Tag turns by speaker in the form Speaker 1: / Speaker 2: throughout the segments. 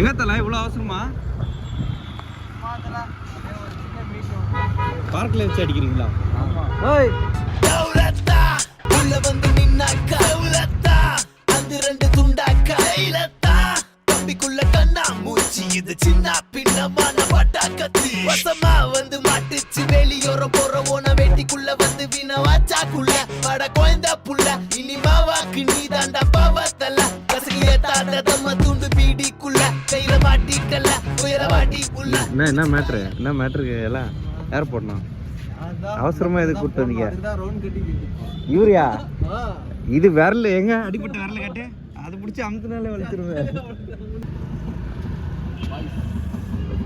Speaker 1: எங்க தல இவ்வளோ அவசரமா பார்க்ல வச்சு அடிக்கிறீங்களா? ஓய் உள்ள வந்து நின்னாக்கா அந்த ரெண்டு துண்டாக்கா தம்பிக்குள்ள கண்ணா மூச்சி இது சின்ன பின்னமான பட்டாக்கத்தி வசமா வந்து மாட்டுச்சு வெளியோரம் போற ஓன வேட்டிக்குள்ள வந்து வினவாச்சாக்குள்ள பட குழந்த புள்ள இனி மாவாக்கு நீ தாண்டா பாவத்தல்ல கசகிய தாண்டதம்ம துண்டு பீடிக்குள்ள கையில மாட்டிக்கல உயர மாட்டிக்குள்ள என்ன மேட்ரு எல்லாம் யார் போடணும் அவசரமா எதுக்கு கூப்பிட்டு வந்தீங்க? யூரியா இது விரல் எங்க அடிப்பட்ட விரல கட்டு அதை பிடிச்சி அமுத்தினாலே வலிச்சிருவேன்.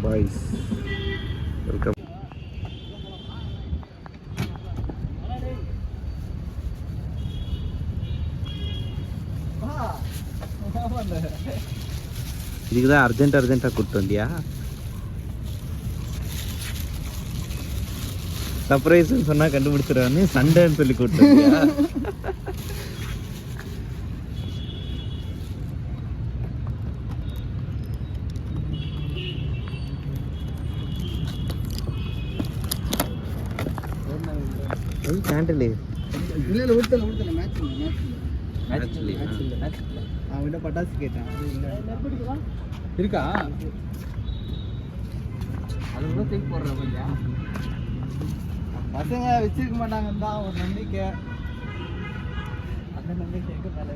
Speaker 1: Boys welcome. இதுக்குதான் அர்ஜென்ட்டா கூப்பிட்டு வந்தியா? சர்ப்ரைஸ் சொன்னா கண்டுபிடிச்சிருவான்னு சண்டைன்னு சொல்லி கூப்பிட்டு வந்தியா? கேண்டலு இல்ல ஊத்தல மேட்ச் அவன்கிட்ட பட்டாசு கேட்டான் இருக்கா அது கூட தூக்கி போடுறேன் கொஞ்சம் பசங்க வச்சிருக்க மாட்டாங்கன்னு தான் ஒரு நம்பிக்கை. அந்த நம்பிக்கை எங்க மேல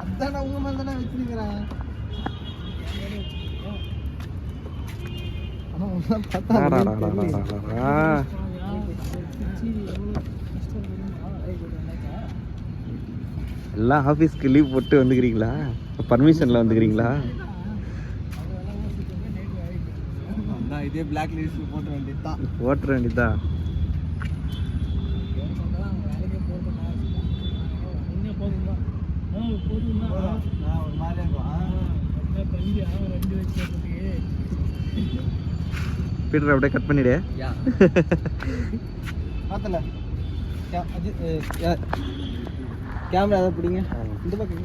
Speaker 1: அதான் உங்க மேல தானே வச்சிருக்கிறேன். எல்லாம் ஆஃபீஸ்க்கு லீவ் போட்டு வந்துக்கிறீங்களா? பர்மிஷனில் வந்துக்கிறீங்களா? இதே பிளாக் லிஸ்ட் போட்டுற வேண்டியதுதான். பீட்டர் அப்படியே கட் பண்ணிடு. பார்த்தல கேமரா அதை பிடிங்க. இந்த பக்கம்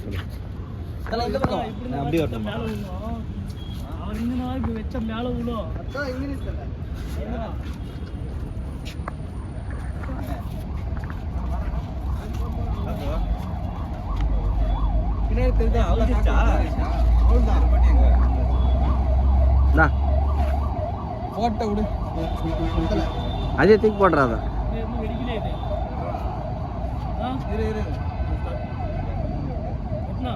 Speaker 1: அப்படி வரணும். அவர் இங்க இப்ப வெச்ச மேல உளோ அதான் இங்கிலீஷ் தல பின்னாடி தெரியுதா? அவுச்சா அவுதான் பட்டிங்க டா போட்டோ விடு. அதே தூக்கி போடுறாத வெடிக்கல இது. இரு என்ன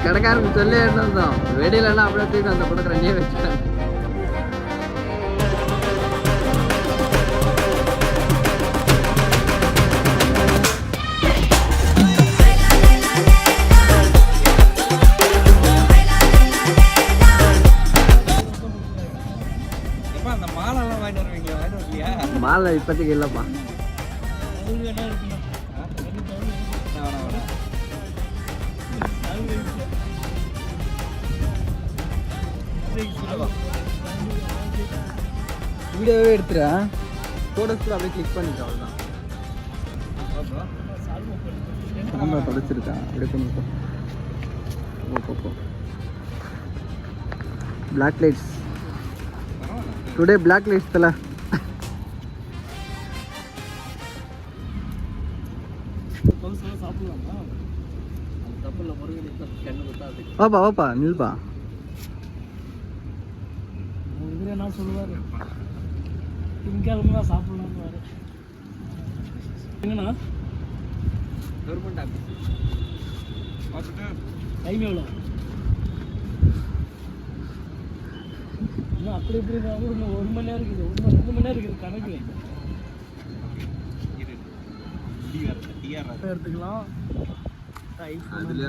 Speaker 1: கடைக்காரனுக்கு சொல்லி இருந்தோம் வெடியிலலாம் அப்படியே தூக்கி அந்த படத்தை ரெண்டே வச்சுட்டாங்க. அந்த மாலைலாம் வாங்கிட்டு வருவீங்களா? மாலை இப்போதைக்கு இல்லைப்பா. வீடியோவே எடுத்துறேன். ஃபோட்டோஸ் கூட அப்படியே கிளிக் பண்ணிட்டேன். அவ்வளோதான். கேமரா தொடச்சிருக்கேன். அப்படியே பண்ணிட்டோம். Oppo black lights today black lights தல. வாப்பா நில்பா. என்ன சொல்லுவாரு திங்கக்கிழமை தான் சாப்பிடலாம். எங்கண்ணா கவர்மெண்ட் ஆஃபீஸ் டைம் எவ்வளோ? இன்னும் அப்படி இப்படி இன்னும் 1 மணி நேரம் இருக்குது. 2 மணி நேரம் இருக்குது கணக்கு. எடுத்துக்கலாம். அதில்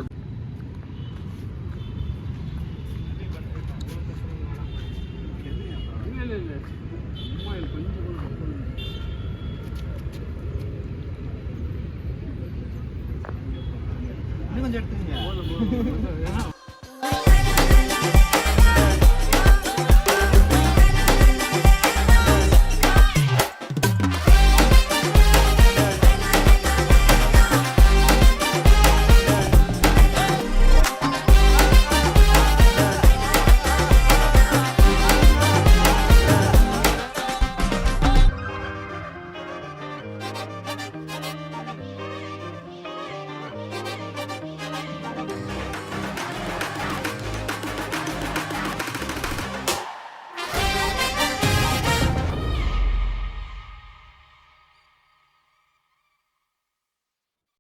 Speaker 2: கொஞ்சம் எடுத்துங்க